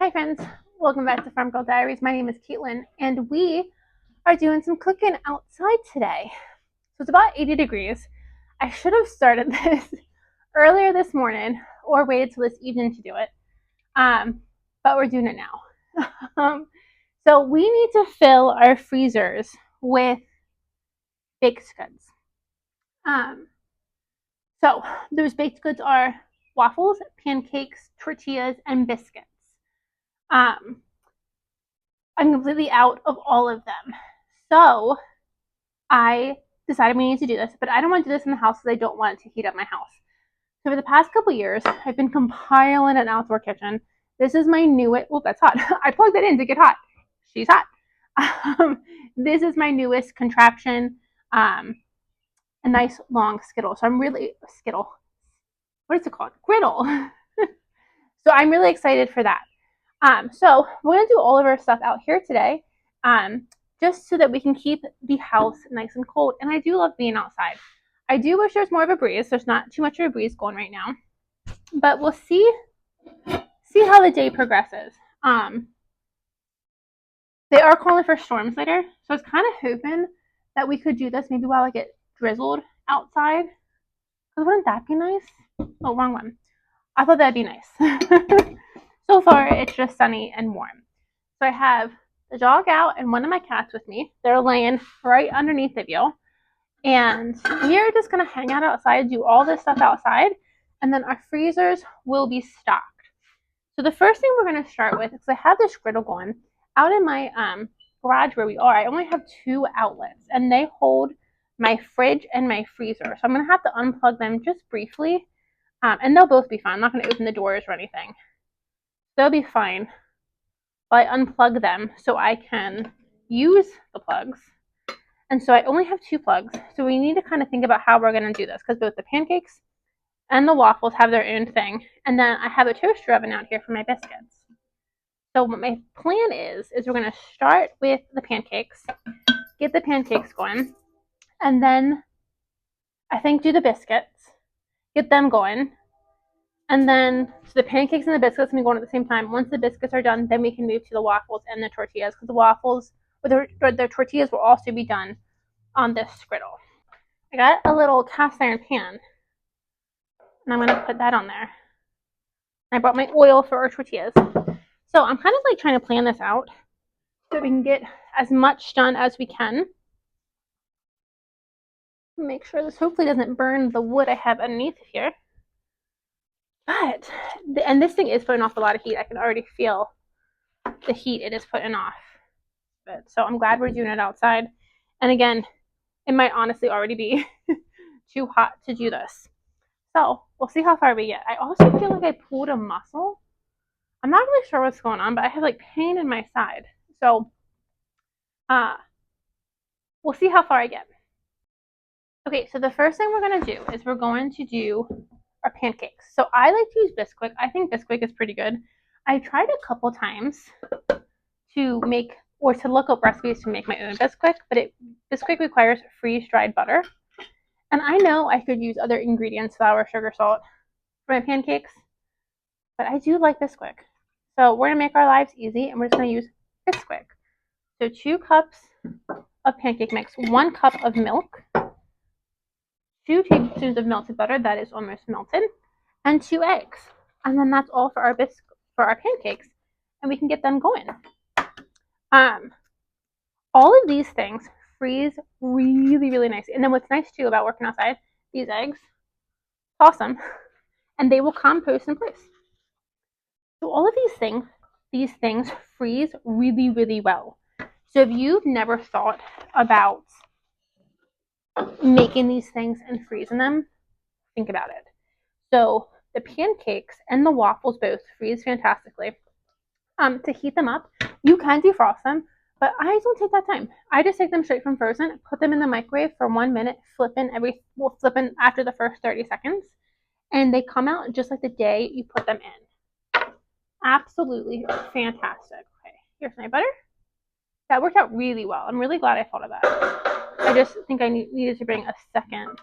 Hi friends, welcome back to Farm Girl Diaries. My name is Caitlin and we are doing some cooking outside today. So it's about 80 degrees. I should have started this earlier this morning or waited till this evening to do it, but we're doing it now. So we need to fill our freezers with baked goods. So those baked goods are waffles, pancakes, tortillas, and biscuits. I'm completely out of all of them. So I decided we need to do this, but I don't want to do this in the house because I don't want it to heat up my house. So for the past couple years, I've been compiling an outdoor kitchen. This is my newest, oh, that's hot. I plugged it in to get hot. She's hot. This is my newest contraption, a nice long skittle. So I'm really, skittle, what is it called? Griddle. So I'm really excited for that. So we're gonna do all of our stuff out here today, just so that we can keep the house nice and cold. And I do love being outside. I do wish there's more of a breeze. There's not too much of a breeze going right now, but we'll see how the day progresses. They are calling for storms later, so I was kind of hoping that we could do this maybe while I get drizzled outside. Cause wouldn't that be nice? Oh, wrong one. I thought that'd be nice. So far, it's just sunny and warm. So I have the dog out and one of my cats with me. They're laying right underneath the view. And we're just going to hang out outside, do all this stuff outside, and then our freezers will be stocked. So the first thing we're going to start with, because I have this griddle going, out in my garage where we are, I only have 2 outlets, and they hold my fridge and my freezer. So I'm going to have to unplug them just briefly, and they'll both be fine. I'm not going to open the doors or anything. They'll be fine. I unplug them so I can use the plugs. And so I only have 2 plugs. So we need to kind of think about how we're going to do this, because both the pancakes and the waffles have their own thing. And then I have a toaster oven out here for my biscuits. So what my plan is we're going to start with the pancakes, get the pancakes going, and then I think do the biscuits, get them going. And then, so the pancakes and the biscuits can be going at the same time. Once the biscuits are done, then we can move to the waffles and the tortillas, because the waffles, or the tortillas will also be done on this griddle. I got a little cast iron pan, and I'm going to put that on there. I brought my oil for our tortillas. So I'm kind of like trying to plan this out so we can get as much done as we can. Make sure this hopefully doesn't burn the wood I have underneath here. But, and this thing is putting off a lot of heat. I can already feel the heat it is putting off. But, so I'm glad we're doing it outside. And again, it might honestly already be too hot to do this. So we'll see how far we get. I also feel like I pulled a muscle. I'm not really sure what's going on, but I have like pain in my side. So we'll see how far I get. Okay, so the first thing we're going to do is we're going to do our pancakes. So I like to use Bisquick. I think Bisquick is pretty good. I tried a couple times to make or to look up recipes to make my own Bisquick, but Bisquick requires freeze-dried butter. And I know I could use other ingredients, flour, sugar, salt, for my pancakes, but I do like Bisquick. So we're going to make our lives easy, and we're just going to use Bisquick. So 2 cups of pancake mix, 1 cup of milk, 2 tablespoons of melted butter that is almost melted, and 2 eggs. And then that's all for our pancakes, and we can get them going. All of these things freeze really, really nice. And then what's nice too about working outside, these eggs, awesome, and they will compost in place. So all of these things freeze really, really well. So if you've never thought about making these things and freezing them, think about it. So the pancakes and the waffles both freeze fantastically. To heat them up, you can defrost them, but I don't take that time. I just take them straight from frozen, put them in the microwave for 1 minute, flipping after the first 30 seconds, and they come out just like the day you put them in. Absolutely fantastic. Okay, here's my butter. That worked out really well. I'm really glad I thought of that. I just think I needed to bring a second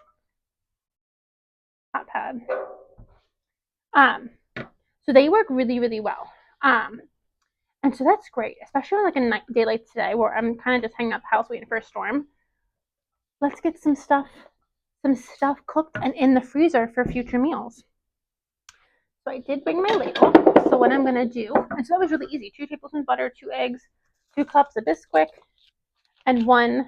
hot pad. So they work really, really well. And so that's great, especially on like a day like today where I'm kind of just hanging out the house waiting for a storm. Let's get some stuff cooked and in the freezer for future meals. So I did bring my ladle. So what I'm gonna do, and so that was really easy: 2 tablespoons butter, 2 eggs, 2 cups of Bisquick, and what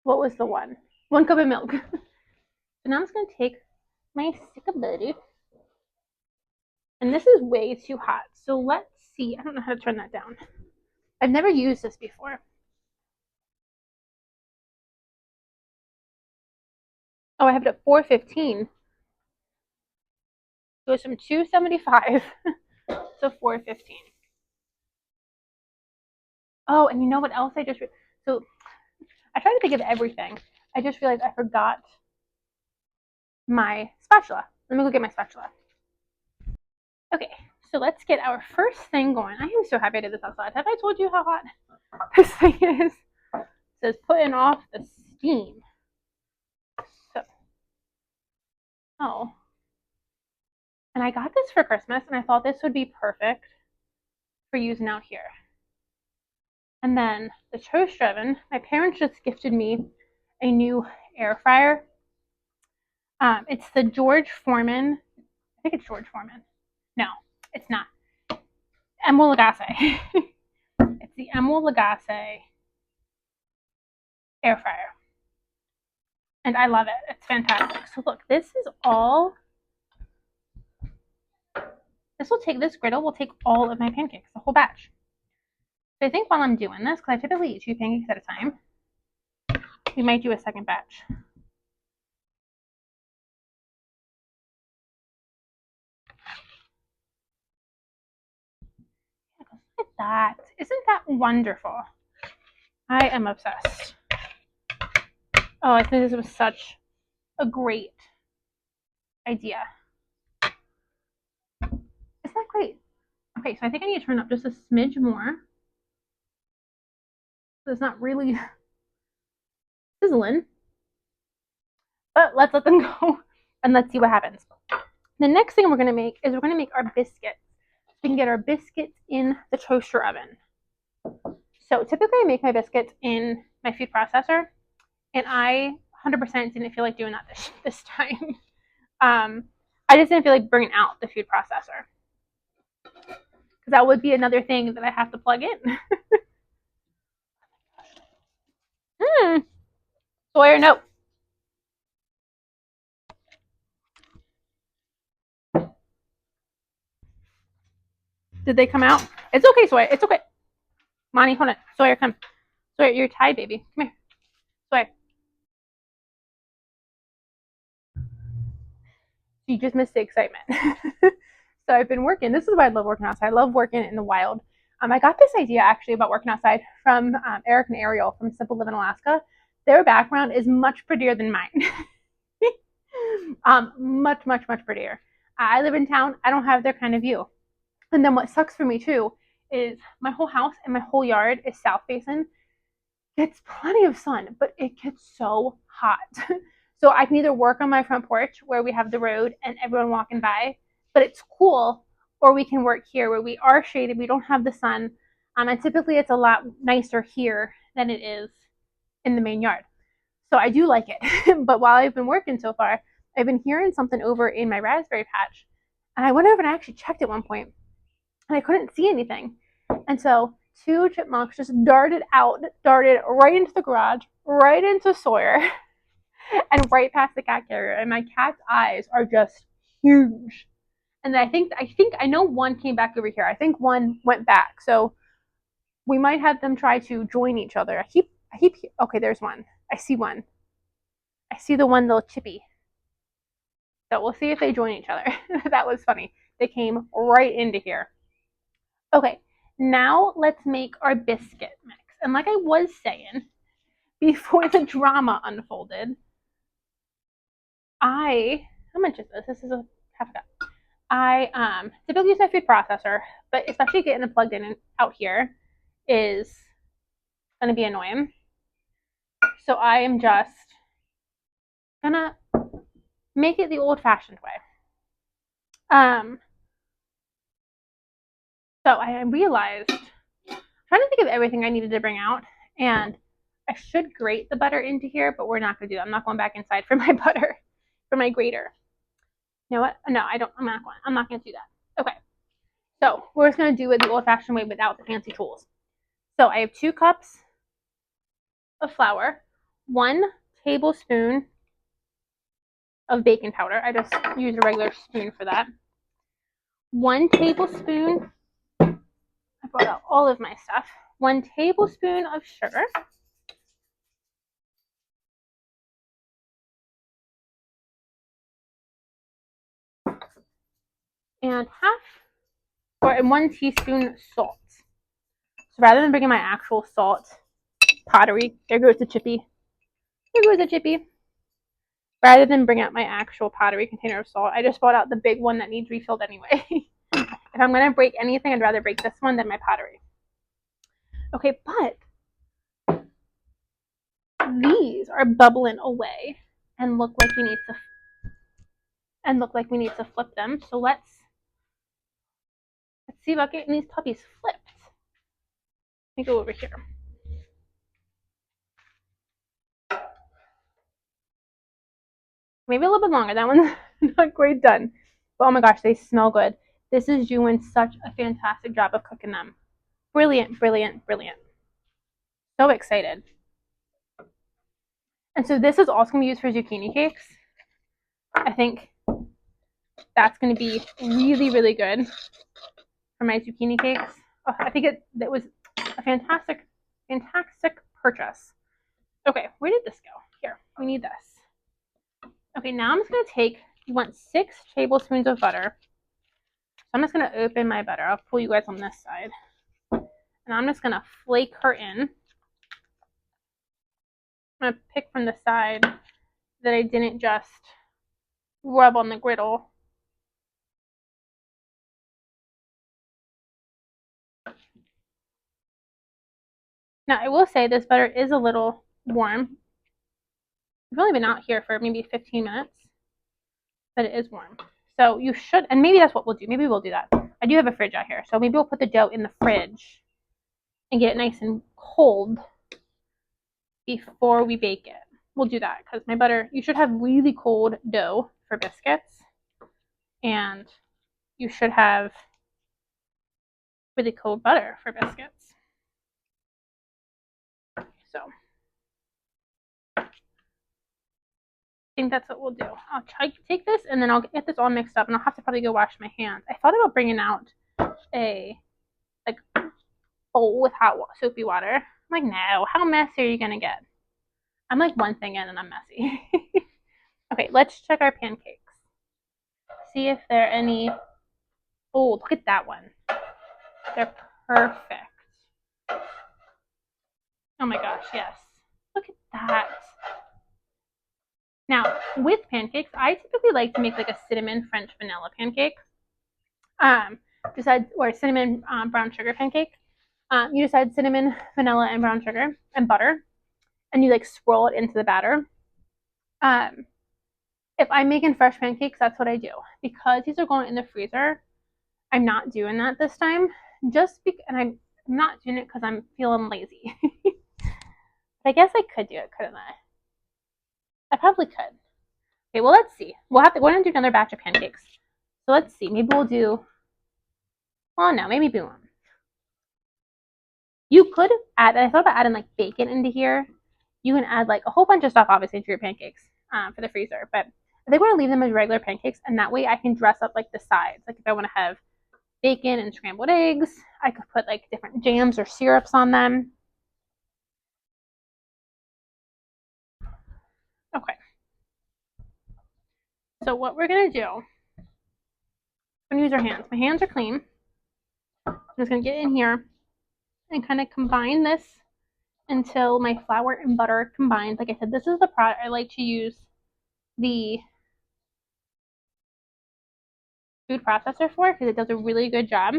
was the one? 1 cup of milk. So now I'm just gonna take my stick of butter, and this is way too hot. So let's see. I don't know how to turn that down. I've never used this before. Oh, I have it at 415. It goes from 275 to 415. Oh, and you know what else I just so I try to think of everything. I just realized I forgot my spatula. Let me go get my spatula. Okay, so let's get our first thing going. I am so happy I did this outside. Have I told you how hot this thing is? It says putting off the steam. So, oh. And I got this for Christmas, and I thought this would be perfect for using out here. And then the toaster oven. My parents just gifted me a new air fryer. It's the George Foreman. I think it's George Foreman. No, it's not. Emil Lagasse. It's the Emil Lagasse air fryer. And I love it. It's fantastic. So look, this griddle will take all of my pancakes, the whole batch. So I think while I'm doing this, because I typically eat 2 pancakes at a time, we might do a second batch. Look at that. Isn't that wonderful? I am obsessed. Oh, I think this was such a great idea. Isn't that great? Okay, so I think I need to turn up just a smidge more. So it's not really sizzling. But let's let them go and let's see what happens. The next thing we're going to make is we're going to make our biscuits. We can get our biscuits in the toaster oven. So typically I make my biscuits in my food processor, and I 100% didn't feel like doing that this time. I just didn't feel like bringing out the food processor, because that would be another thing that I have to plug in. Sawyer, no. Did they come out? It's okay, Sawyer. It's okay. Monty, hold on. Sawyer, come. Sawyer, you're tied, baby. Come here. Sawyer. You just missed the excitement. So I've been working. This is why I love working outside. I love working in the wild. I got this idea actually about working outside from Eric and Ariel from Simple Live in Alaska. Their background is much prettier than mine. Much, much, much prettier. I live in town. I don't have their kind of view. And then what sucks for me too is my whole house and my whole yard is south facing. Gets plenty of sun, but it gets so hot. So I can either work on my front porch where we have the road and everyone walking by, but it's cool, or we can work here where we are shaded, we don't have the sun, and typically it's a lot nicer here than it is in the main yard. So I do like it. But while I've been working so far, I've been hearing something over in my raspberry patch, and I went over and I actually checked at one point, and I couldn't see anything. And so 2 chipmunks just darted right into the garage, right into Sawyer, and right past the cat carrier. And my cat's eyes are just huge. And I think I know one came back over here. I think one went back. So we might have them try to join each other. I keep okay, there's one. I see one. I see the one little chippy. So we'll see if they join each other. That was funny. They came right into here. Okay, now let's make our biscuit mix. And like I was saying, before the drama unfolded, how much is this? This is a half a cup. I typically use my food processor, but especially getting it plugged in and out here is gonna be annoying. So I am just gonna make it the old-fashioned way. So I realized, I'm trying to think of everything I needed to bring out, and I should grate the butter into here, but we're not going to do that. I'm not going back inside for my butter, for my grater. You know what? No, I don't. I'm not going to do that. Okay. So we're just going to do it the old-fashioned way without the fancy tools. So I have 2 cups of flour, 1 tablespoon of baking powder. I just use a regular spoon for that. 1 tablespoon, I brought out all of my stuff. 1 tablespoon of sugar. And 1 teaspoon salt. So rather than bringing my actual salt pottery, there goes the chippy. There goes the chippy. Rather than bring out my actual pottery container of salt, I just brought out the big one that needs refilled anyway. If I'm going to break anything, I'd rather break this one than my pottery. Okay, but these are bubbling away and look like we need to flip them. So let's see about getting these puppies flipped. Let me go over here. Maybe a little bit longer. That one's not quite done. But oh my gosh, they smell good. This is doing such a fantastic job of cooking them. Brilliant, brilliant, brilliant. So excited. And so this is also going to be used for zucchini cakes. I think that's going to be really, really good for my zucchini cakes. Oh, I think it was a fantastic, fantastic purchase. Okay, where did this go? Here, we need this. Okay, now I'm just going to take, you want 6 tablespoons of butter. So I'm just going to open my butter. I'll pull you guys on this side. And I'm just going to flake her in. I'm going to pick from the side that I didn't just rub on the griddle. Now, I will say this butter is a little warm. I've only been out here for maybe 15 minutes, but it is warm. So you should, and maybe that's what we'll do. Maybe we'll do that. I do have a fridge out here, so maybe we'll put the dough in the fridge and get it nice and cold before we bake it. We'll do that because my butter, you should have really cold dough for biscuits, and you should have really cold butter for biscuits. So I think that's what we'll do. I'll try to take this and then I'll get this all mixed up, and I'll have to probably go wash my hands. I thought about bringing out a bowl with hot soapy water. I'm like, no, how messy are you gonna get? I'm like one thing in and I'm messy. Okay, let's check our pancakes. See if they're any. Oh, look at that one. They're perfect. Oh my gosh, yes. Look at that. Now, with pancakes, I typically like to make like a cinnamon French vanilla pancake. Or cinnamon brown sugar pancake. You just add cinnamon, vanilla, and brown sugar and butter, and you like swirl it into the batter. If I'm making fresh pancakes, that's what I do. Because these are going in the freezer, I'm not doing that this time. And I'm not doing it because I'm feeling lazy. But I guess I could do it, couldn't I? I probably could. Okay, well, let's see. We're going to do another batch of pancakes. So let's see. Maybe we'll do, well, no, maybe we won't. You could add, I thought about adding like bacon into here. You can add like a whole bunch of stuff, obviously, for your pancakes for the freezer. But I think we're going to leave them as regular pancakes, and that way I can dress up like the sides. Like if I want to have bacon and scrambled eggs, I could put like different jams or syrups on them. Okay. So what we're going to do, I'm going to use our hands. My hands are clean. I'm just going to get in here and kind of combine this until my flour and butter combined. Like I said, this is the product I like to use the food processor for because it does a really good job.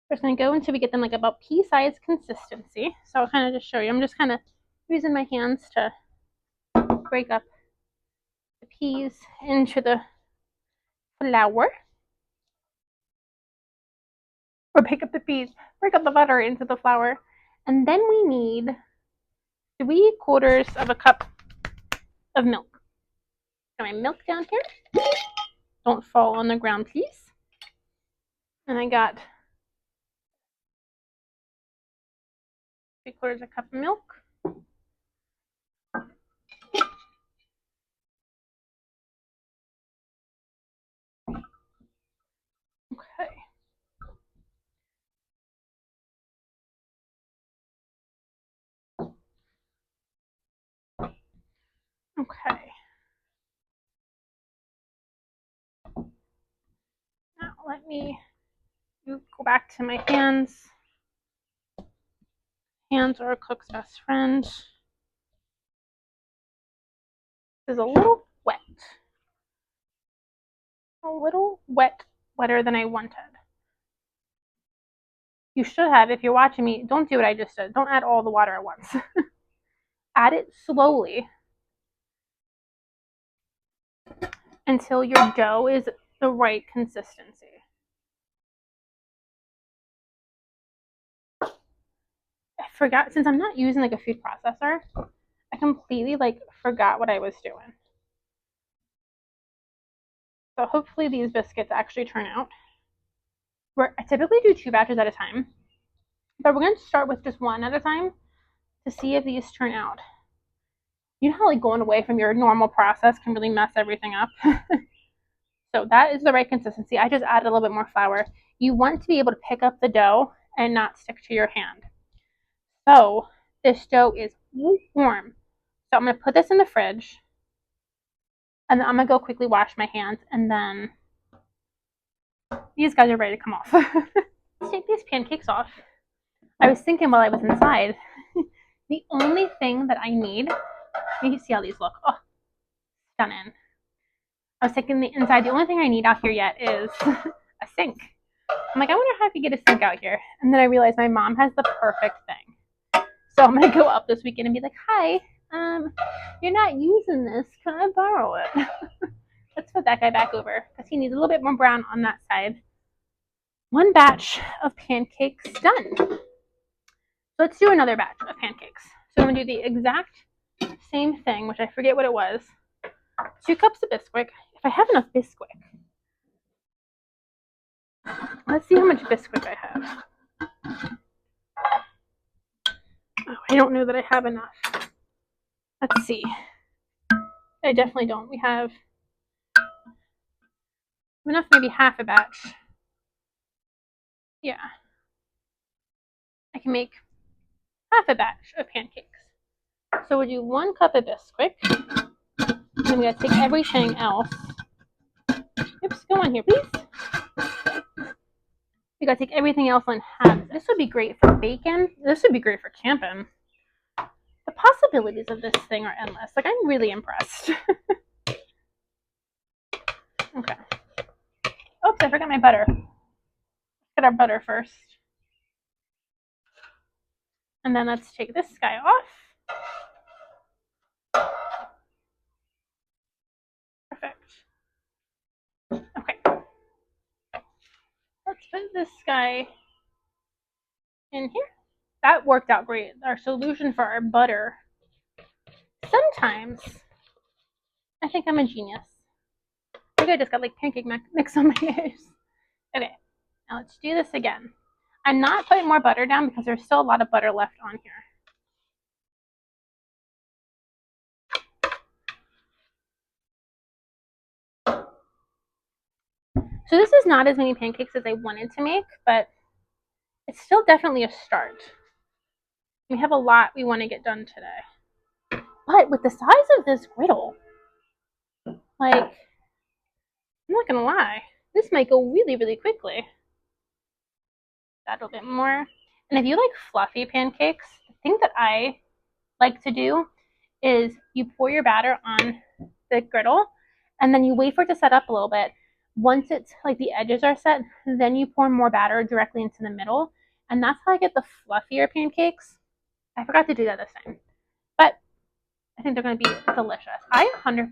We're just going to go until we get them like about pea-sized consistency. So I'll kind of just show you. I'm just kind of using my hands to break up the peas into the flour. Or pick up the peas, break up the butter into the flour. And then we need 3/4 of a cup of milk. Got my milk down here. Don't fall on the ground, please. And I got 3/4 a cup of milk. Okay. Okay. Now let me go back to my hands. Hands are a cook's best friend. This is a little wet. A little wetter than I wanted. You should have, if you're watching me, don't do what I just did. Don't add all the water at once. Add it slowly until your dough is the right consistency. I forgot, since I'm not using like a food processor, I completely forgot what I was doing. So hopefully these biscuits actually turn out. I typically do 2 batches at a time, but we're going to start with just 1 at a time to see if these turn out. You know how going away from your normal process can really mess everything up? So that is the right consistency. I just added a little bit more flour. You want to be able to pick up the dough and not stick to your hand. So this dough is warm. So I'm going to put this in the fridge, and then I'm going to go quickly wash my hands, and then these guys are ready to come off. Let's take these pancakes off. I was thinking while I was inside, the only thing that I need, you can see how these look. Oh, stunning. I was thinking the inside, the only thing I need out here yet is a sink. I'm like, I wonder how I could get a sink out here. And then I realized my mom has the perfect thing. So I'm going to go up this weekend and be like, hi, you're not using this. Can I borrow it? Let's put that guy back over because he needs a little bit more brown on that side. 1 batch of pancakes done. So let's do another batch of pancakes. So I'm going to do the exact same thing, which I forget what it was. 2 cups of Bisquick. If I have enough Bisquick. Let's see how much Bisquick I have. Oh, I don't know that I have enough. Let's see. I definitely don't. We have enough, maybe half a batch. Yeah. I can make half a batch of pancakes. So we'll do 1 cup of Bisquick. Then we gotta take everything else. Oops, go on here, please. We gotta take everything else on half. This would be great for bacon. This would be great for camping. The possibilities of this thing are endless. I'm really impressed. Okay. Oops, I forgot my butter. Let's get our butter first. And then let's take this guy off. Perfect. Okay. Let's put this guy in here. That worked out great. Our solution for our butter. Sometimes I think I'm a genius. I think I just got pancake mix on my ears. Okay, now let's do this again. I'm not putting more butter down because there's still a lot of butter left on here. So this is not as many pancakes as I wanted to make, but it's still definitely a start. We have a lot we want to get done today. But with the size of this griddle, I'm not going to lie, this might go really, really quickly. Add a little bit more. And if you like fluffy pancakes, the thing that I like to do is you pour your batter on the griddle, and then you wait for it to set up a little bit. Once it's the edges are set, then you pour more batter directly into the middle, and that's how I get the fluffier pancakes. I forgot to do that this time, but I think they're going to be delicious. I 100%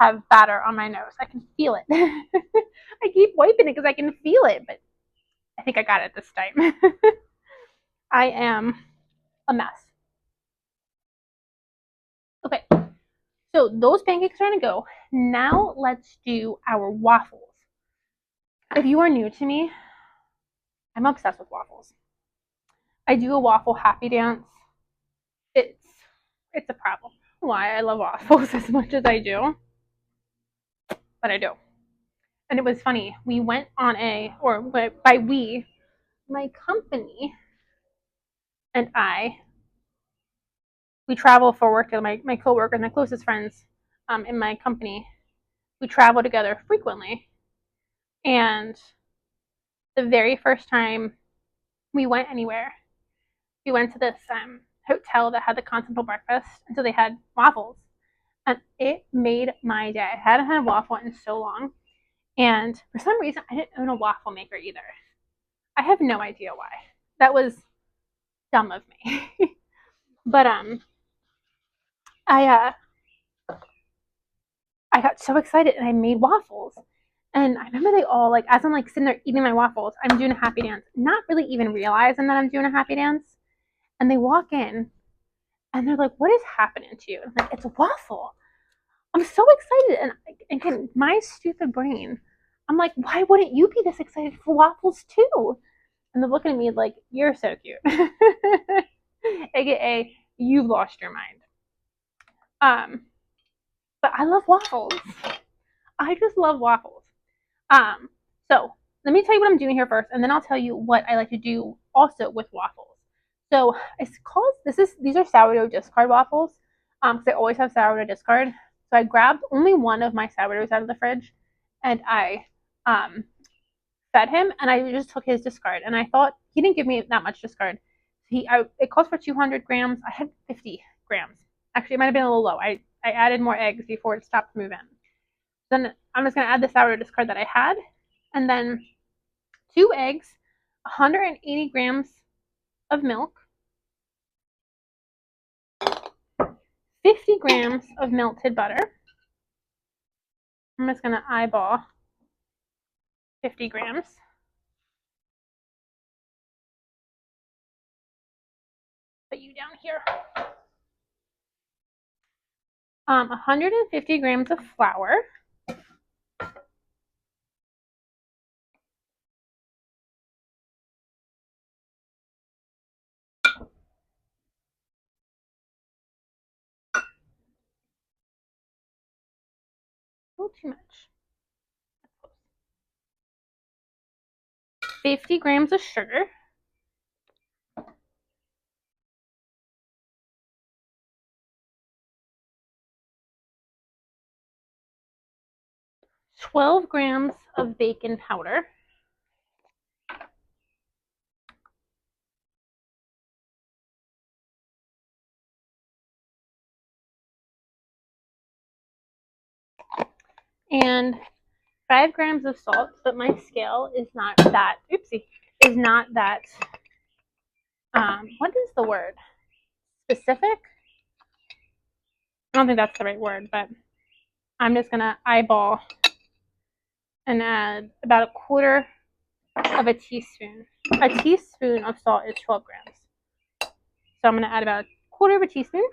have batter on my nose. I can feel it. I keep wiping it because I can feel it, but I think I got it this time. I am a mess. Okay, so those pancakes are gonna go. Now let's do our waffles. If you are new to me, I'm obsessed with waffles. I do a waffle happy dance. It's it's a problem. Why I love waffles as much as I do, but I do. And it was funny. We went on or by we, my company and we travel for work. My coworkers, my closest friends, in my company, we travel together frequently. And the very first time we went anywhere, we went to this hotel that had the continental breakfast, and so they had waffles, and it made my day. I hadn't had a waffle in so long, and for some reason, I didn't own a waffle maker either. I have no idea why. That was dumb of me. But I I got so excited and I made waffles. And I remember they all like as I'm like sitting there eating my waffles, I'm doing a happy dance, not really even realizing that I'm doing a happy dance. And they walk in and they're like, "What is happening to you?" And I'm like, "It's a waffle." I'm so excited, and again, my stupid brain, I'm like, "Why wouldn't you be this excited for waffles too?" And they're looking at me like, "You're so cute," aka you've lost your mind. Um, but I love waffles. I just love waffles. Um, so let me tell you what I'm doing here first, and then I'll tell you what I like to do also with waffles. So it's called these are sourdough discard waffles. Because I always have sourdough discard. So I grabbed only one of my sourdoughs out of the fridge, and I fed him, and I just took his discard. And I thought he didn't give me that much discard. It calls for 200 grams. I had 50 grams. Actually, it might have been a little low. I added more eggs before it stopped moving. Then I'm just going to add the sourdough discard that I had, and then 2 eggs, 180 grams of milk, 50 grams of melted butter. I'm just going to eyeball 50 grams. Put you down here. 150 grams of flour. A little too much. 50 grams of sugar. 12 grams of baking powder. And 5 grams of salt, but my scale is not that, is not that, what is the word? Specific? I don't think that's the right word, but I'm just going to eyeball and add about a quarter of a teaspoon. A teaspoon of salt is 12 grams. So I'm going to add about a quarter of a teaspoon.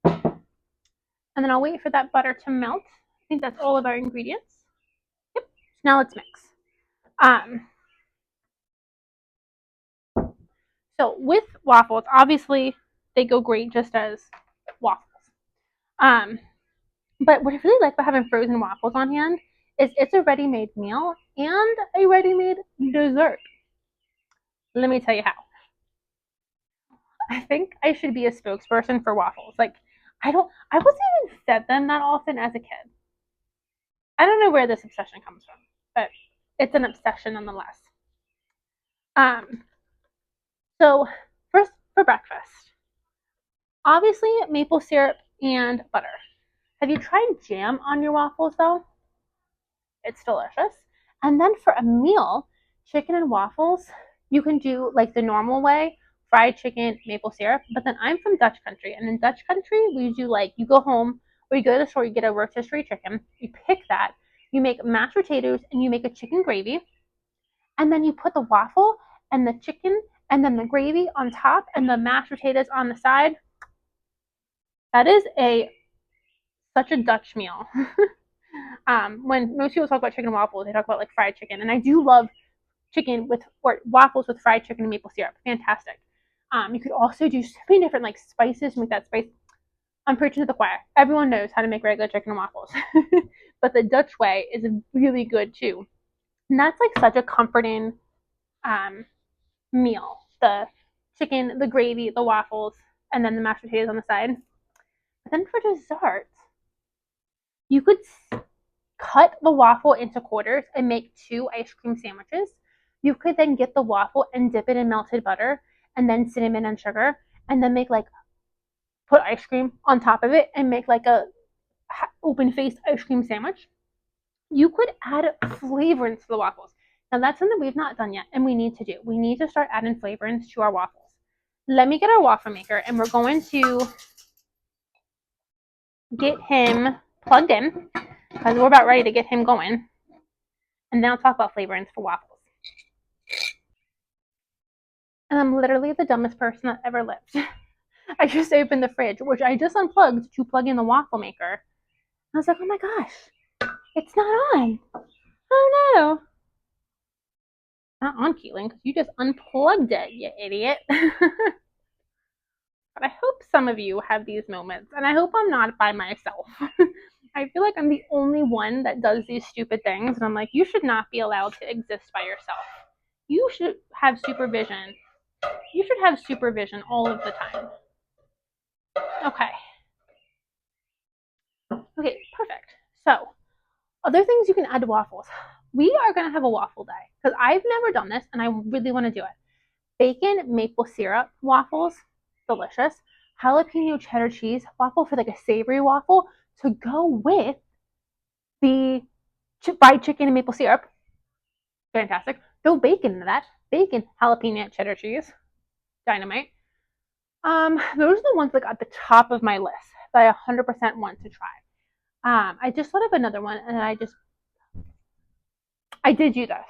And then I'll wait for that butter to melt. I think that's all of our ingredients. Yep. Now let's mix. So with waffles, obviously they go great just as waffles. But what I really like about having frozen waffles on hand is it's a ready-made meal and a ready-made dessert. Let me tell you how. I think I should be a spokesperson for waffles. Like I wasn't even fed them that often as a kid. I don't know where this obsession comes from, but it's an obsession nonetheless. So first for breakfast, obviously maple syrup and butter. Have you tried jam on your waffles though? It's delicious. And then for a meal, chicken and waffles, you can do like the normal way, fried chicken, maple syrup. But then I'm from Dutch country, and in Dutch country, we do like you go home or you go to the store, you get a rotisserie chicken, you pick that, you make mashed potatoes, and you make a chicken gravy, and then you put the waffle and the chicken and then the gravy on top and the mashed potatoes on the side. That is such a Dutch meal. When most people talk about chicken and waffles, they talk about like fried chicken, and I do love chicken with or waffles with fried chicken and maple syrup. Fantastic. You could also do so many different like spices to make that spice. I'm preaching to the choir. Everyone knows how to make regular chicken and waffles, but the Dutch way is really good too. And that's like such a comforting meal. The chicken, the gravy, the waffles, and then the mashed potatoes on the side. But then for dessert, you could cut the waffle into quarters and make 2 ice cream sandwiches. You could then get the waffle and dip it in melted butter and then cinnamon and sugar, and then make like put ice cream on top of it and make like a open faced ice cream sandwich. You could add flavorings to the waffles. Now that's something we've not done yet and we need to do. We need to start adding flavorings to our waffles. Let me get our waffle maker and we're going to get him plugged in because we're about ready to get him going. And then I'll talk about flavorings for waffles. And I'm literally the dumbest person that ever lived. I just opened the fridge, which I just unplugged to plug in the waffle maker. I was like, oh my gosh, it's not on. Oh no. Not on, Keelan, because you just unplugged it, you idiot. But I hope some of you have these moments, and I hope I'm not by myself. I feel like I'm the only one that does these stupid things, and I'm like, you should not be allowed to exist by yourself. You should have supervision. You should have supervision all of the time. Okay. Okay, perfect. So, other things you can add to waffles. We are going to have a waffle day, because I've never done this, and I really want to do it. Bacon maple syrup waffles, delicious. Jalapeno cheddar cheese waffle for like a savory waffle to go with the fried chicken and maple syrup. Fantastic. Throw bacon into that. Bacon, jalapeno cheddar cheese. Dynamite. Those are the ones like at the top of my list that I 100% want to try. I just thought of another one and I did do this.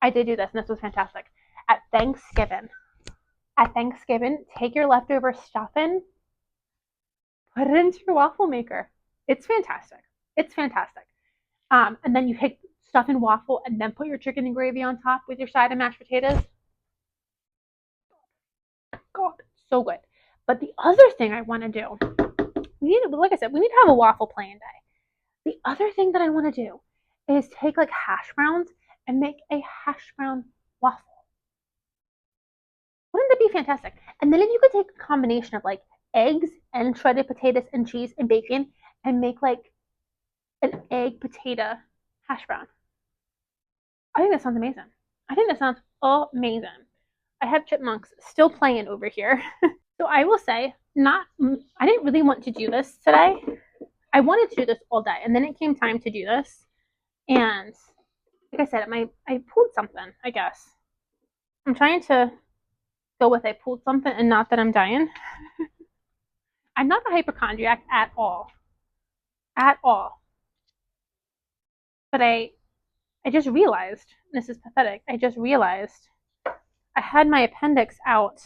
And this was fantastic. At Thanksgiving, take your leftover stuffing, put it into your waffle maker. It's fantastic. And then you take stuffing waffle and then put your chicken and gravy on top with your side of mashed potatoes. God, so good. But the other thing I want to do, like I said, we need to have a waffle playing day. The other thing that I want to do is take like hash browns and make a hash brown waffle. Wouldn't that be fantastic? And then if you could take a combination of like eggs and shredded potatoes and cheese and bacon and make like an egg potato hash brown. I think that sounds amazing. I have chipmunks still playing over here. So I will say, I didn't really want to do this today. I wanted to do this all day, and then it came time to do this. And like I said, I pulled something, I guess. I'm trying to go with I pulled something and not that I'm dying. I'm not a hypochondriac at all. At all. But I just realized, this is pathetic, I just realized I had my appendix out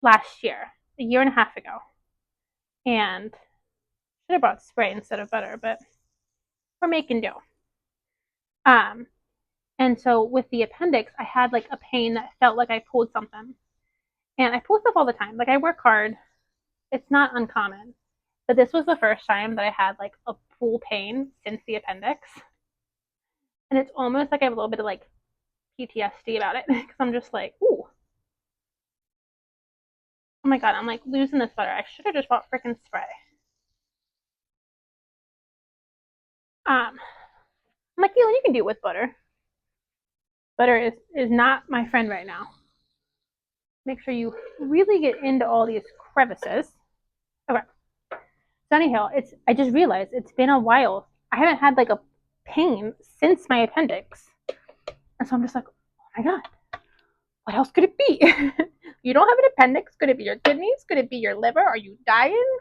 last year, a year and a half ago. And should have brought spray instead of butter, but we're making do. And so with the appendix, I had like a pain that felt like I pulled something. And I pull stuff all the time. Like I work hard. It's not uncommon. But this was the first time that I had like a pull pain since the appendix. And it's almost like I have a little bit of like PTSD about it because I'm just like, ooh. Oh my god, I'm like losing this butter. I should have just bought freaking spray. I'm like, yeah, you can do it with butter. Butter is not my friend right now. Make sure you really get into all these crevices. Okay. So anyhow, I just realized it's been a while. I haven't had like a pain since my appendix. And so I'm just like, oh my god, what else could it be? You don't have an appendix. Could it be your kidneys? Could it be your liver? Are you dying?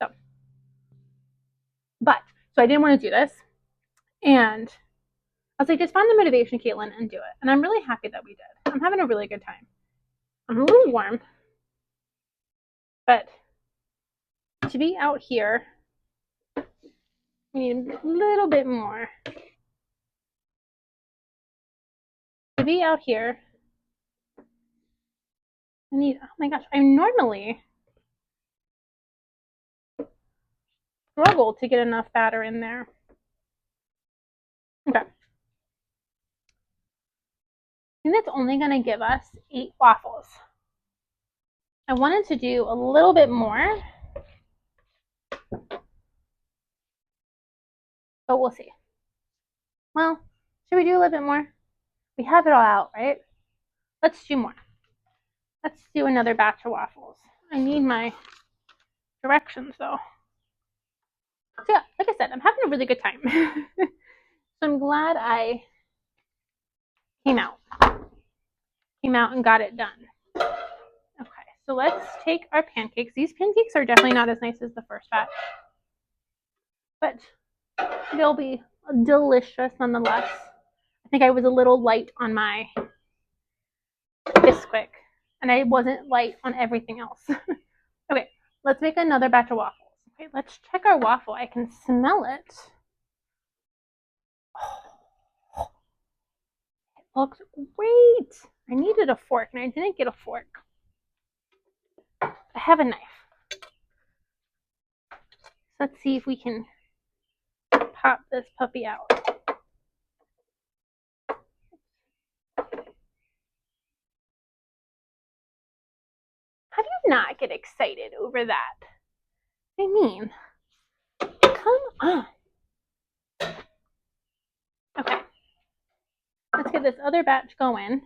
So But, so I didn't want to do this. And I was like, just find the motivation, Caitlin, and do it. And I'm really happy that we did. I'm having a really good time. I'm a little warm, but to be out here, we need a little bit more. To be out here, I need, oh my gosh, I normally struggle to get enough batter in there. Okay. I think that's only going to give us 8 waffles. I wanted to do a little bit more, but we'll see. Well, should we do a little bit more? We have it all out, right? Let's do more. Let's do another batch of waffles. I need my directions though. So yeah, like I said, I'm having a really good time. So I'm glad I came out and got it done. Okay, so let's take our pancakes. These pancakes are definitely not as nice as the first batch, but they'll be delicious nonetheless. I think I was a little light on my Bisquick, and I wasn't light on everything else. Okay, let's make another batch of waffles. Okay, let's check our waffle. I can smell it. Oh, it looks great. I needed a fork, and I didn't get a fork. I have a knife. So let's see if we can pop this puppy out. How do you not get excited over that? I mean, come on. Okay, let's get this other batch going.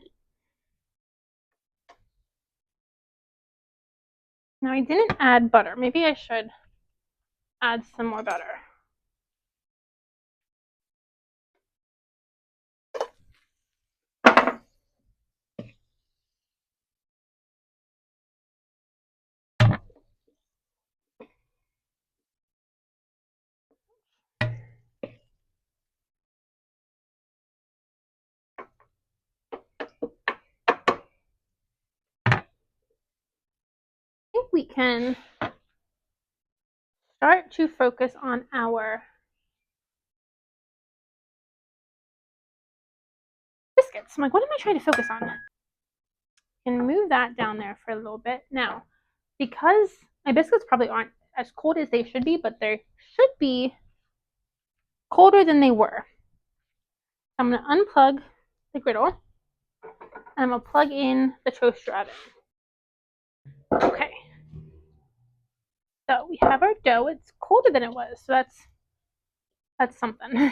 Now I didn't add butter. Maybe I should add some more butter. I think we can start to focus on our biscuits. I'm like, what am I trying to focus on? And move that down there for a little bit. Now, because my biscuits probably aren't as cold as they should be, but they should be colder than they were. I'm going to unplug the griddle, and I'm going to plug in the toaster oven. Okay. So we have our dough. It's colder than it was, so that's something.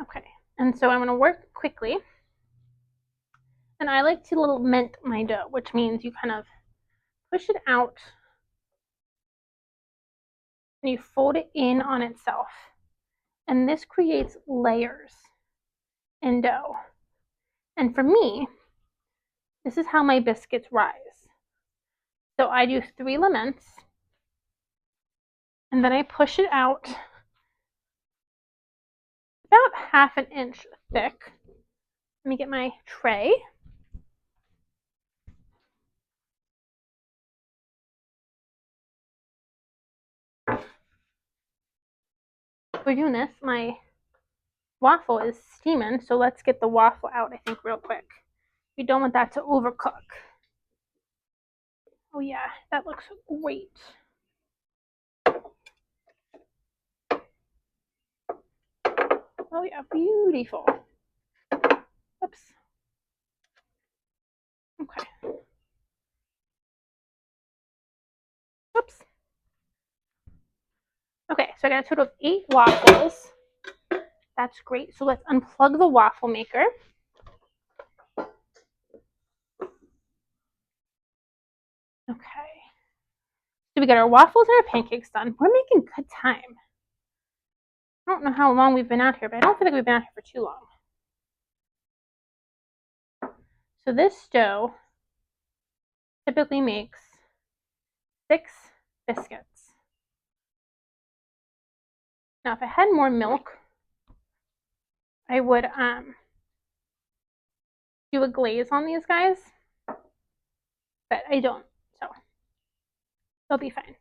Okay, and so I'm going to work quickly. And I like to little mint my dough, which means you kind of push it out and you fold it in on itself. And this creates layers in dough. And for me, this is how my biscuits rise. So I do 3 laments, and then I push it out about ½ an inch thick. Let me get my tray. We're doing this. My waffle is steaming, so let's get the waffle out, I think, real quick. We don't want that to overcook. Oh yeah, that looks great. Oh yeah, beautiful. Oops. Okay. Oops. Okay, so I got a total of 8 waffles. That's great. So let's unplug the waffle maker. Okay. So we got our waffles and our pancakes done. We're making good time. I don't know how long we've been out here, but I don't feel like we've been out here for too long. So this dough typically makes 6 biscuits. Now, if I had more milk, I would do a glaze on these guys, but I don't, so they'll be fine.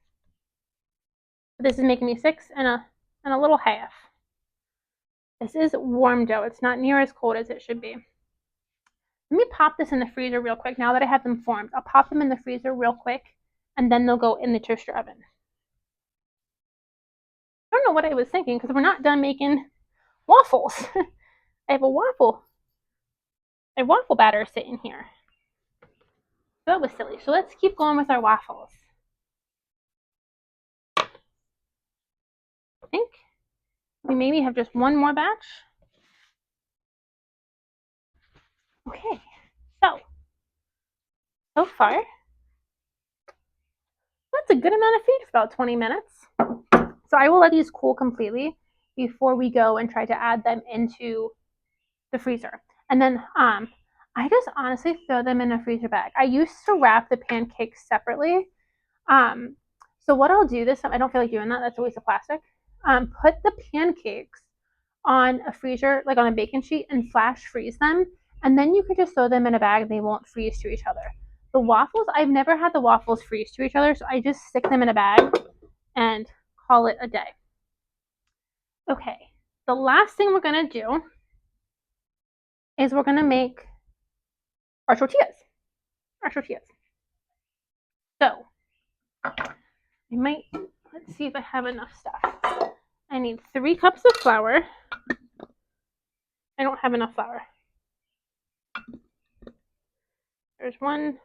But this is making me 6 and a little half. This is warm dough. It's not near as cold as it should be. Let me pop this in the freezer real quick. Now that I have them formed, I'll pop them in the freezer real quick, and then they'll go in the toaster oven. I don't know what I was thinking because we're not done making waffles. I have a waffle batter sitting here. So that was silly. So let's keep going with our waffles. I think we maybe have just one more batch. Okay, so far, that's a good amount of food for about 20 minutes. So I will let these cool completely before we go and try to add them into the freezer. And then I just honestly throw them in a freezer bag. I used to wrap the pancakes separately. So what I'll do this time, I don't feel like doing that. That's a waste of plastic. Put the pancakes on a freezer, like on a baking sheet, and flash freeze them. And then you can just throw them in a bag and they won't freeze to each other. The waffles, I've never had the waffles freeze to each other, so I just stick them in a bag and call it a day. Okay, the last thing we're gonna do is we're gonna make our tortillas. So, let's see if I have enough stuff. I need 3 cups of flour. I don't have enough flour. There's one.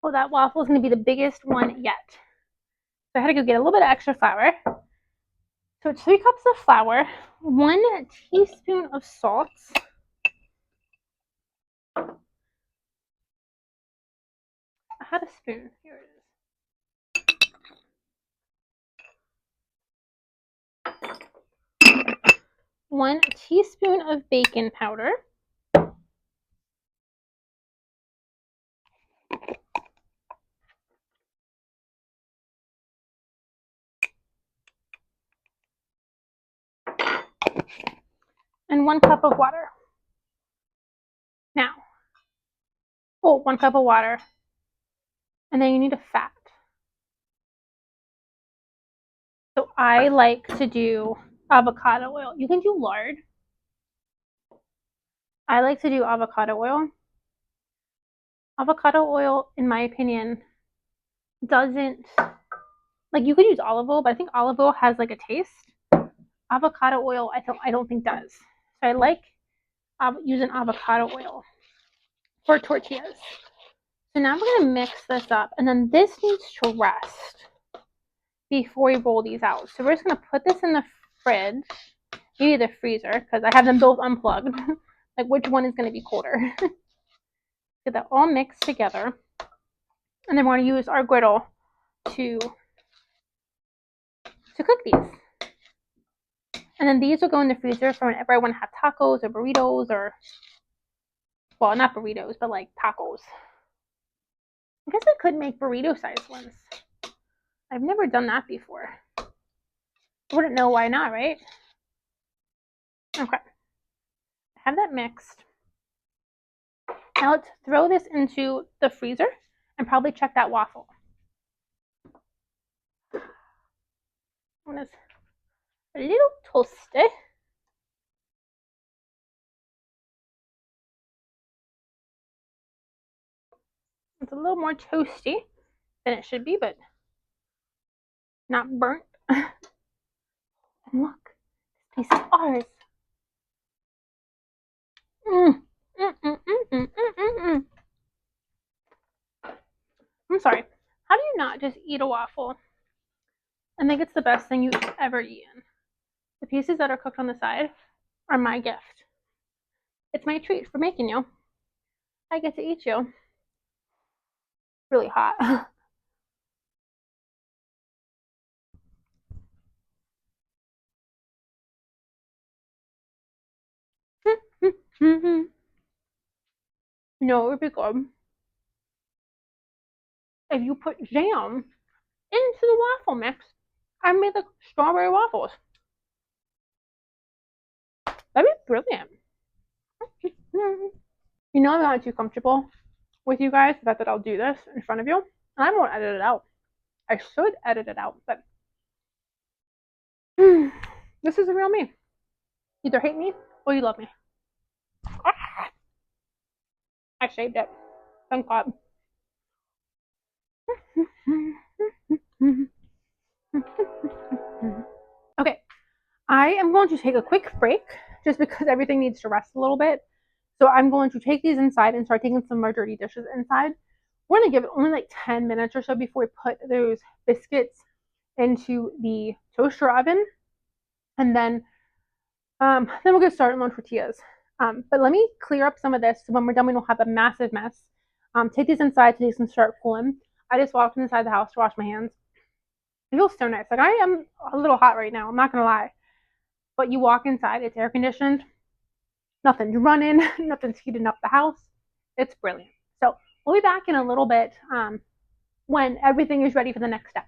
Oh, that waffle is going to be the biggest one yet. So I had to go get a little bit of extra flour. So it's 3 cups of flour, 1 teaspoon of salt. I had a spoon. Here it is. 1 teaspoon of baking powder. And 1 cup of water. Now, 1 cup of water. And then you need a fat. So I like to do avocado oil. You can do lard. I like to do avocado oil. Avocado oil, in my opinion, doesn't, like, you could use olive oil, but I think olive oil has like a taste. Avocado oil, I don't think does. So I like using avocado oil for tortillas. So now we're gonna mix this up, and then this needs to rest before we roll these out. So we're just gonna put this in the fridge, maybe the freezer, because I have them both unplugged. Like, which one is gonna be colder? Get that all mixed together, and then we're gonna use our griddle to cook these. And then these will go in the freezer for whenever I want to have tacos or burritos, or, well, not burritos, but like tacos. I guess I could make burrito-sized ones. I've never done that before. I wouldn't know why not, right? Okay. I have that mixed. Now let's throw this into the freezer and probably check that waffle. One is a little toasty. It's a little more toasty than it should be, but not burnt. And look, this piece is ours. I'm sorry. How do you not just eat a waffle and think it's the best thing you've ever eaten? The pieces that are cooked on the side are my gift. It's my treat for making you. I get to eat you. Really hot. No, it would be good if you put jam into the waffle mix, I made the strawberry waffles. That'd be brilliant. You know I'm not too comfortable with you guys, the fact that I'll do this in front of you. And I won't edit it out. I should edit it out, but this is the real me. Either hate me or you love me. Ah, I shaved it. Thank God. Okay, I am going to take a quick break just because everything needs to rest a little bit. So I'm going to take these inside and start taking some more dirty dishes inside. We're going to give it only like 10 minutes or so before we put those biscuits into the toaster oven. And then we'll get started on tortillas. But let me clear up some of this so when we're done we don't have a massive mess. Take these inside so these can start cooling. I just walked inside the house to wash my hands. It feels so nice. Like I am a little hot right now, I'm not gonna lie. But you walk inside, it's air conditioned, nothing's running, nothing's heating up the house. It's brilliant. So we'll be back in a little bit when everything is ready for the next step.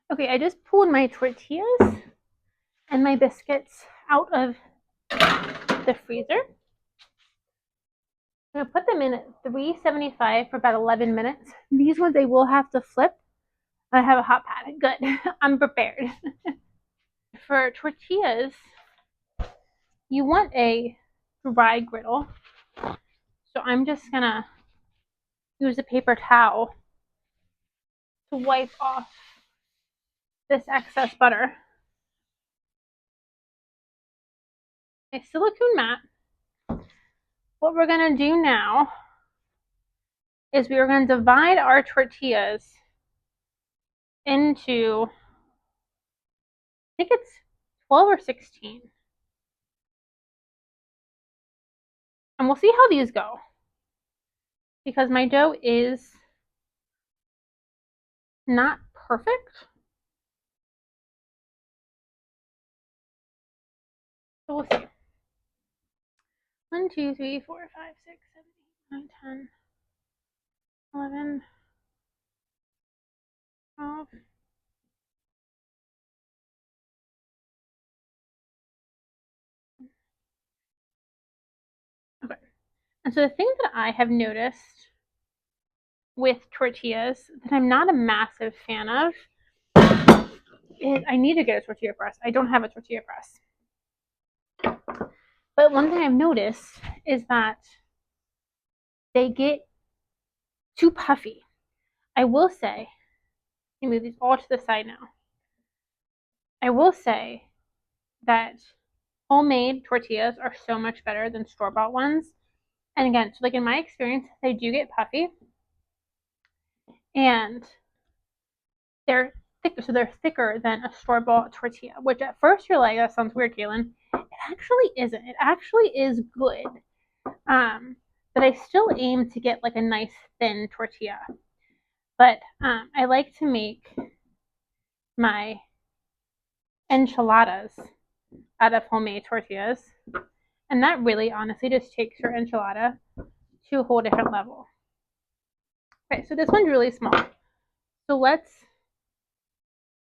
Okay, I just pulled my tortillas and my biscuits out of the freezer. I'm gonna put them in at 375 for about 11 minutes. These ones I will have to flip. I have a hot pad. Good. I'm prepared. For tortillas, you want a dry griddle. So I'm just gonna use a paper towel to wipe off this excess butter. A silicone mat. What we're gonna do now is we are going to divide our tortillas into, I think it's 12 or 16. And we'll see how these go. Because my dough is not perfect. So we'll see. 1, 2, 3, 4, 5, 6, 7, 8, 9, 10, 11, 12. Okay. And so the thing that I have noticed with tortillas that I'm not a massive fan of is I need to get a tortilla press. I don't have a tortilla press. But one thing I've noticed is that they get too puffy. I will say, let me move these all to the side now. I will say that homemade tortillas are so much better than store-bought ones. And again, so like in my experience, they do get puffy. And they're thicker, so they're thicker than a store-bought tortilla, which at first you're like, that sounds weird, Kaylin. It actually isn't. It actually is good. But I still aim to get like a nice thin tortilla. But I like to make my enchiladas out of homemade tortillas. And that really honestly just takes your enchilada to a whole different level. Okay, so this one's really small. So let's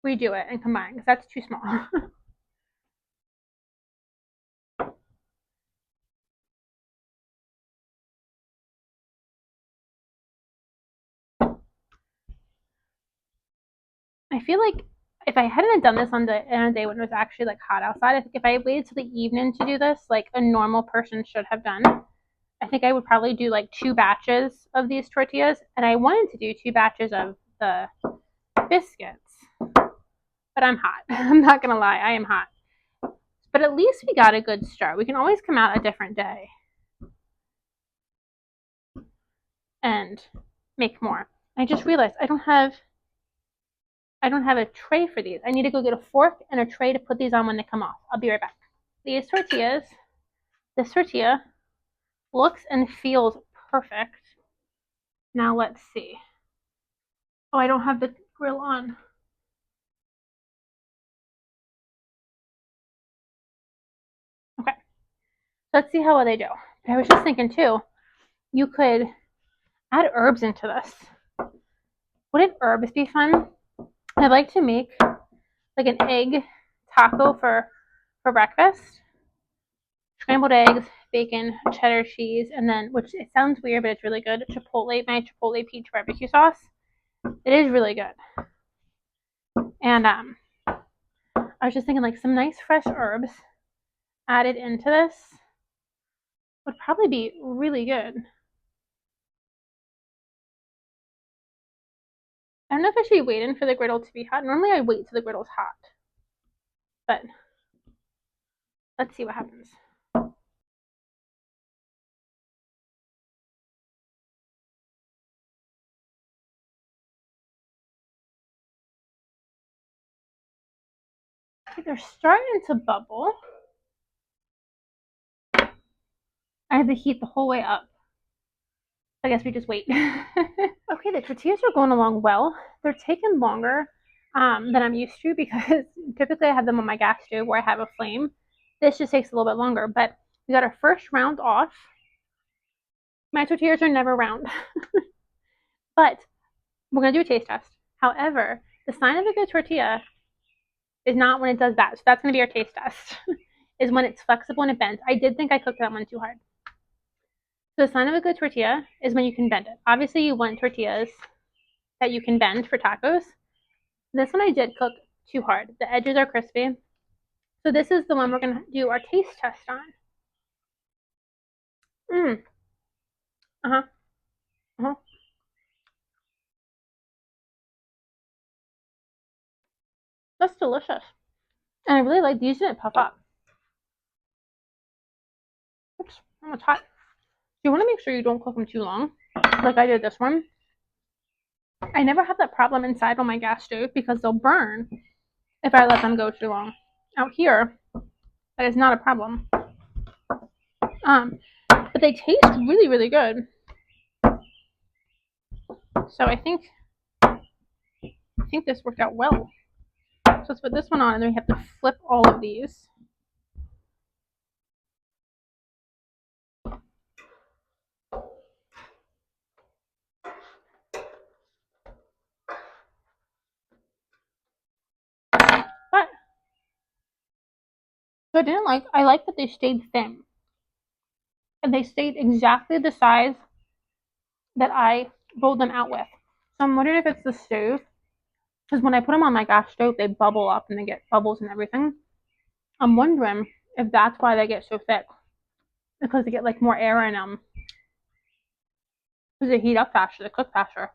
redo it and combine because that's too small. I feel like if I hadn't done this on a day when it was actually like hot outside, I think if I waited till the evening to do this, like a normal person should have done, I think I would probably do like 2 batches of these tortillas, and I wanted to do 2 batches of the biscuits. But I'm hot. I'm not gonna lie, I am hot. But at least we got a good start. We can always come out a different day and make more. I just realized I don't have a tray for these. I need to go get a fork and a tray to put these on when they come off. I'll be right back. These tortillas, this tortilla looks and feels perfect. Now let's see. Oh, I don't have the grill on. Okay. Let's see how well they do. I was just thinking too, you could add herbs into this. Wouldn't herbs be fun? I'd like to make like an egg taco for breakfast. Scrambled eggs, bacon, cheddar cheese, and then, which it sounds weird, but it's really good, my chipotle peach barbecue sauce. It is really good. And I was just thinking like some nice fresh herbs added into this would probably be really good. I don't know if I should be waiting for the griddle to be hot. Normally I wait till the griddle's hot. But let's see what happens. Okay, they're starting to bubble. I have the heat the whole way up. I guess we just wait. Okay, the tortillas are going along well. They're taking longer than I'm used to because typically I have them on my gas stove where I have a flame. This just takes a little bit longer, but we got our first round off. My tortillas are never round, but we're gonna do a taste test. However, the sign of a good tortilla is not when it does that. So that's gonna be our taste test. Is when it's flexible and it bends. I did think I cooked that one too hard. So the sign of a good tortilla is when you can bend it. Obviously, you want tortillas that you can bend for tacos. This one I did cook too hard. The edges are crispy. So this is the one we're going to do our taste test on. Uh-huh. Uh-huh. That's delicious. And I really like these didn't puff up. Oops, it's hot. You want to make sure you don't cook them too long, like I did this one. I never have that problem inside on my gas stove because they'll burn if I let them go too long. Out here, that is not a problem. But they taste really, really good. So I think this worked out well. So let's put this one on, and then we have to flip all of these. But so I like that they stayed thin. And they stayed exactly the size that I rolled them out with. So I'm wondering if it's the stove. Because when I put them on my gas stove, they bubble up and they get bubbles and everything. I'm wondering if that's why they get so thick. Because they get like more air in them. Because they heat up faster, they cook faster.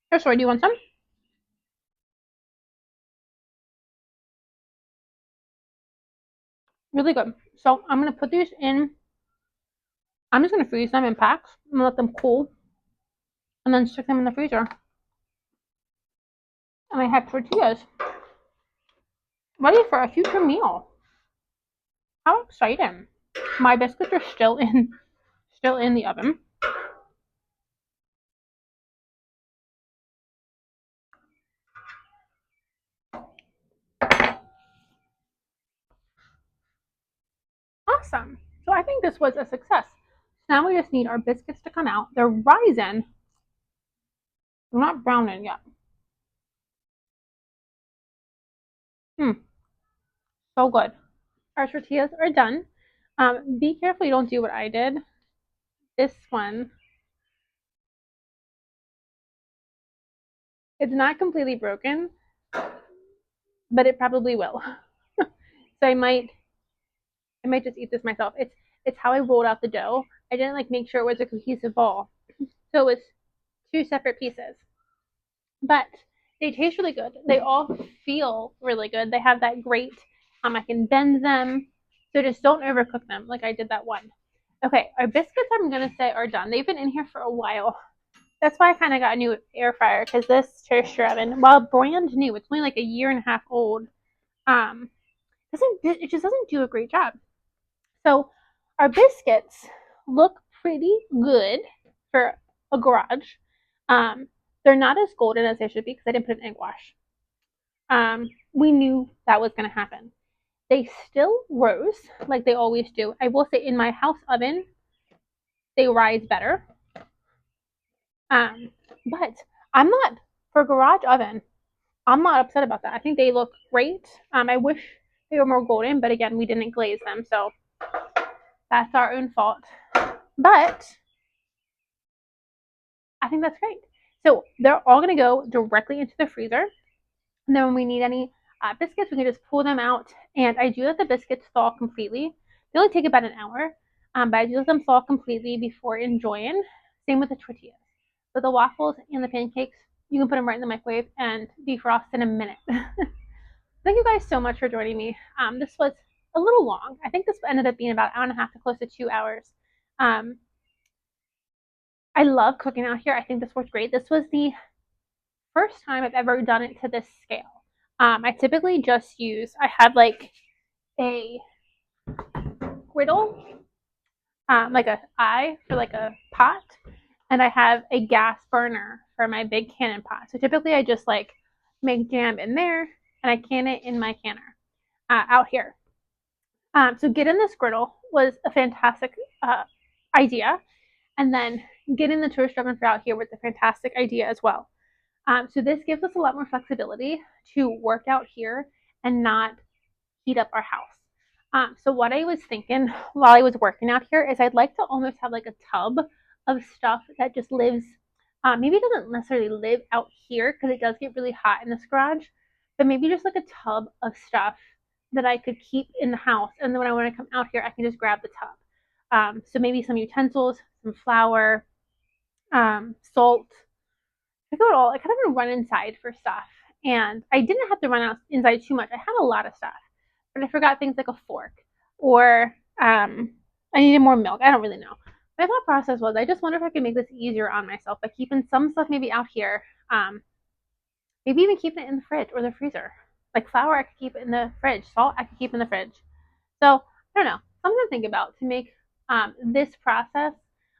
Here, sorry, do you want some? Really good. So I'm going to put these in. I'm just going to freeze them in packs. I'm going to let them cool. And then stick them in the freezer. And I have tortillas ready for a future meal. How exciting. My biscuits are still in the oven. Awesome. So I think this was a success. Now we just need our biscuits to come out. They're rising. They're not browning yet. So good. Our tortillas are done. Be careful you don't do what I did. This one, it's not completely broken, but it probably will. So I might just eat this myself. It's how I rolled out the dough. I didn't like make sure it was a cohesive ball. So it was two separate pieces. But they taste really good. They all feel really good. They have that great, I can bend them. So just don't overcook them like I did that one. Okay, our biscuits I'm going to say are done. They've been in here for a while. That's why I kind of got a new air fryer because this toaster oven, while brand new, it's only like a year and a half old, it just doesn't do a great job. So our biscuits look pretty good for a garage. They're not as golden as they should be because I didn't put an egg wash. We knew that was going to happen. They still rose like they always do. I will say in my house oven, they rise better. But I'm not, for a garage oven, I'm not upset about that. I think they look great. I wish they were more golden, but again, we didn't glaze them, so that's our own fault. But I think that's great. So they're all going to go directly into the freezer. And then when we need any biscuits, we can just pull them out. And I do let the biscuits thaw completely. They only take about an hour, but I do let them thaw completely before enjoying. Same with the tortillas. But the waffles and the pancakes, you can put them right in the microwave and defrost in a minute. Thank you guys so much for joining me. This was a little long. I think this ended up being about an hour and a half to close to 2 hours. I love cooking out here. I think this worked great. This was the first time I've ever done it to this scale. I typically just use, I have like a griddle, like a eye for like a pot, and I have a gas burner for my big cannon pot. So typically I just like make jam in there and I can it in my canner out here. So getting this griddle was a fantastic idea. And then getting the toaster oven for out here was a fantastic idea as well. So this gives us a lot more flexibility to work out here and not heat up our house. So what I was thinking while I was working out here is I'd like to almost have like a tub of stuff that just lives, maybe it doesn't necessarily live out here because it does get really hot in this garage, but maybe just like a tub of stuff that I could keep in the house. And then when I want to come out here, I can just grab the tub. So maybe some utensils, some flour, salt. I kind of run inside for stuff. And I didn't have to run out inside too much. I had a lot of stuff, but I forgot things like a fork or I needed more milk. I don't really know. My thought process was I just wonder if I could make this easier on myself by keeping some stuff maybe out here. Maybe even keeping it in the fridge or the freezer. Like flour, I could keep in the fridge. Salt, I could keep in the fridge. So I don't know. Something to think about to make this process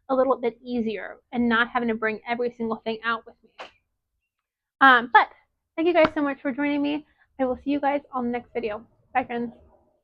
a little bit easier and not having to bring every single thing out with me. But thank you guys so much for joining me. I will see you guys on the next video. Bye, friends.